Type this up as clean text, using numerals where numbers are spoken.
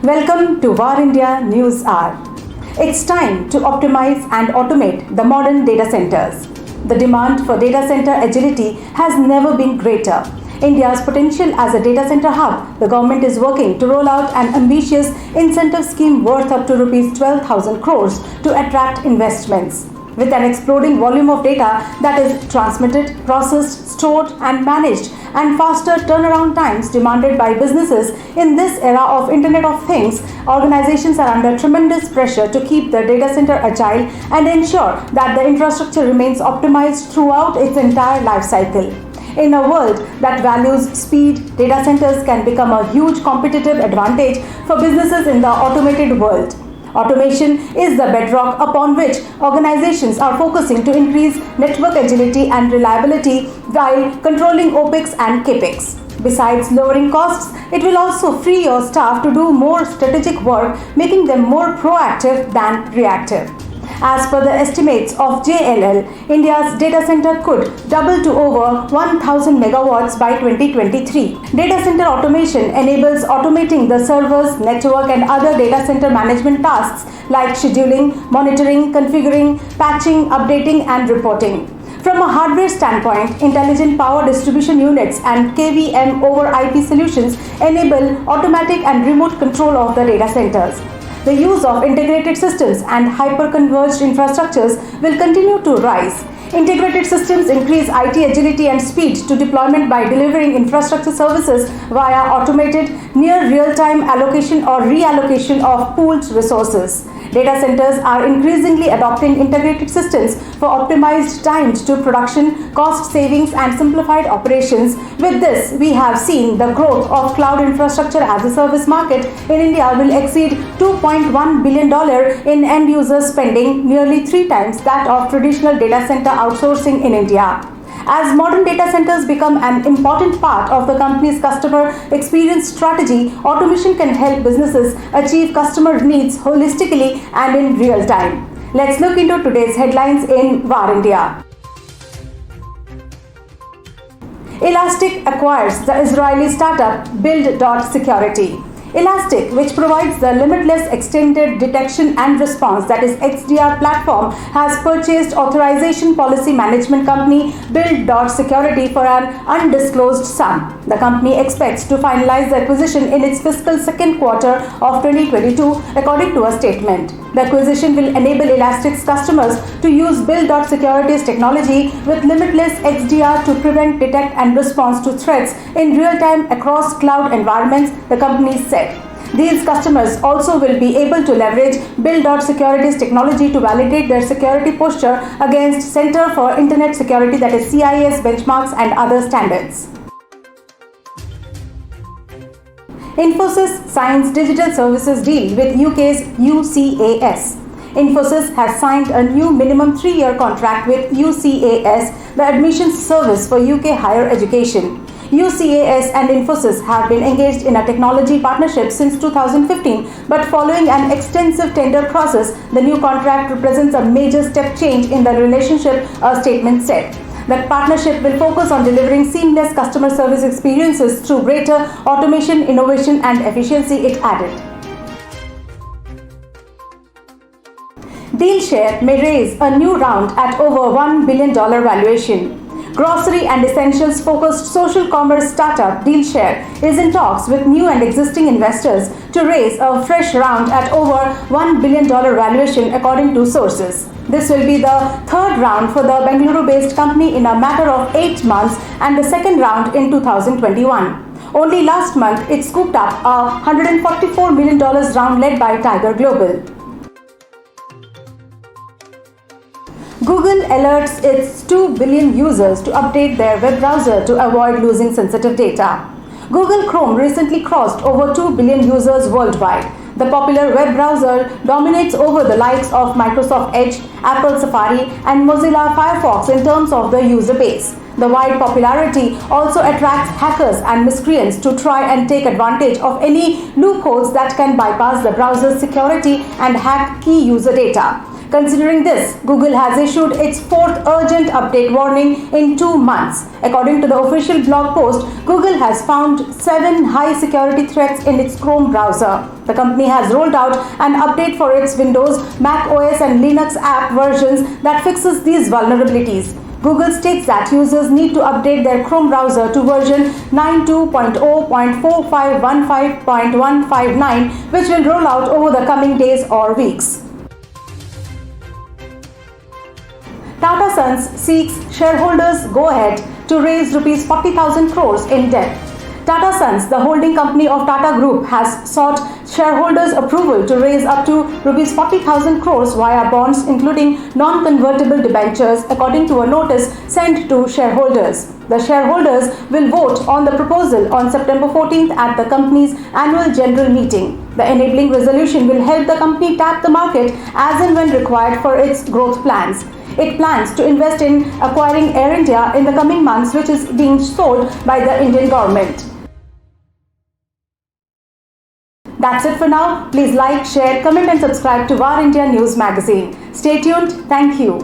Welcome to War India News Hour. It's time to optimize and automate the modern data centers. The demand for data center agility has never been greater. India's potential as a data center hub, the government is working to roll out an ambitious incentive scheme worth up to Rs 12,000 crores to attract investments. With an exploding volume of data that is transmitted, processed, stored, and managed, and faster turnaround times demanded by businesses in this era of Internet of Things, organizations are under tremendous pressure to keep their data center agile and ensure that the infrastructure remains optimized throughout its entire life cycle. In a world that values speed, data centers can become a huge competitive advantage for businesses in the automated world. Automation is the bedrock upon which organizations are focusing to increase network agility and reliability while controlling OPEX and CAPEX. Besides lowering costs, it will also free your staff to do more strategic work, making them more proactive than reactive. As per the estimates of JLL, India's data center could double to over 1,000 megawatts by 2023. Data center automation enables automating the servers, network, and other data center management tasks like scheduling, monitoring, configuring, patching, updating, and reporting. From a hardware standpoint, intelligent power distribution units and KVM over IP solutions enable automatic and remote control of the data centers. The use of integrated systems and hyper-converged infrastructures will continue to rise. Integrated systems increase IT agility and speed to deployment by delivering infrastructure services via automated, near real-time allocation or reallocation of pooled resources. Data centers are increasingly adopting integrated systems for optimized times to production, cost savings, and simplified operations. With this, we have seen the growth of cloud infrastructure as a service market in India will exceed $2.1 billion in end-user spending, nearly 3 times that of traditional data center outsourcing in India. As modern data centers become an important part of the company's customer experience strategy, automation can help businesses achieve customer needs holistically and in real time. Let's look into today's headlines in War India. Elastic acquires the Israeli startup Build.Security. Elastic, which provides the limitless extended detection and response, that is XDR platform, has purchased authorization policy management company Build.Security for an undisclosed sum. The company expects to finalize the acquisition in its fiscal second quarter of 2022, according to a statement. The acquisition will enable Elastic's customers to use Build.Security's technology with limitless XDR to prevent, detect, and respond to threats in real time across cloud environments, the company said. These customers also will be able to leverage Build.Security's technology to validate their security posture against Center for Internet Security, that is CIS benchmarks and other standards. Infosys signs digital services deal with UK's UCAS. Infosys has signed a new minimum 3-year contract with UCAS, the admissions service for UK higher education. UCAS and Infosys have been engaged in a technology partnership since 2015, but following an extensive tender process, the new contract represents a major step change in the relationship, a statement said. The partnership will focus on delivering seamless customer service experiences through greater automation, innovation, and efficiency, it added. DealShare may raise a new round at over $1 billion valuation. Grocery and essentials focused social commerce startup DealShare is in talks with new and existing investors to raise a fresh round at over $1 billion valuation, according to sources. This will be the third round for the Bengaluru-based company in a matter of 8 months and the second round in 2021. Only last month, it scooped up a $144 million round led by Tiger Global. Google alerts its 2 billion users to update their web browser to avoid losing sensitive data. Google Chrome recently crossed over 2 billion users worldwide. The popular web browser dominates over the likes of Microsoft Edge, Apple Safari, and Mozilla Firefox in terms of the user base. The wide popularity also attracts hackers and miscreants to try and take advantage of any loopholes that can bypass the browser's security and hack key user data. Considering this, Google has issued its fourth urgent update warning in 2 months. According to the official blog post, Google has found 7 high security threats in its Chrome browser. The company has rolled out an update for its Windows, Mac OS and Linux app versions that fixes these vulnerabilities. Google states that users need to update their Chrome browser to version 92.0.4515.159, which will roll out over the coming days or weeks. Tata Sons seeks shareholders' go-ahead to raise Rs 40,000 crores in debt. Tata Sons, the holding company of Tata Group, has sought shareholders' approval to raise up to Rs 40,000 crores via bonds, including non-convertible debentures, according to a notice sent to shareholders. The shareholders will vote on the proposal on September 14th at the company's annual general meeting. The enabling resolution will help the company tap the market as and when required for its growth plans. It plans to invest in acquiring Air India in the coming months, which is being sold by the Indian government. That's it for now. Please like, share, comment and subscribe to War India News Magazine. Stay tuned. Thank you.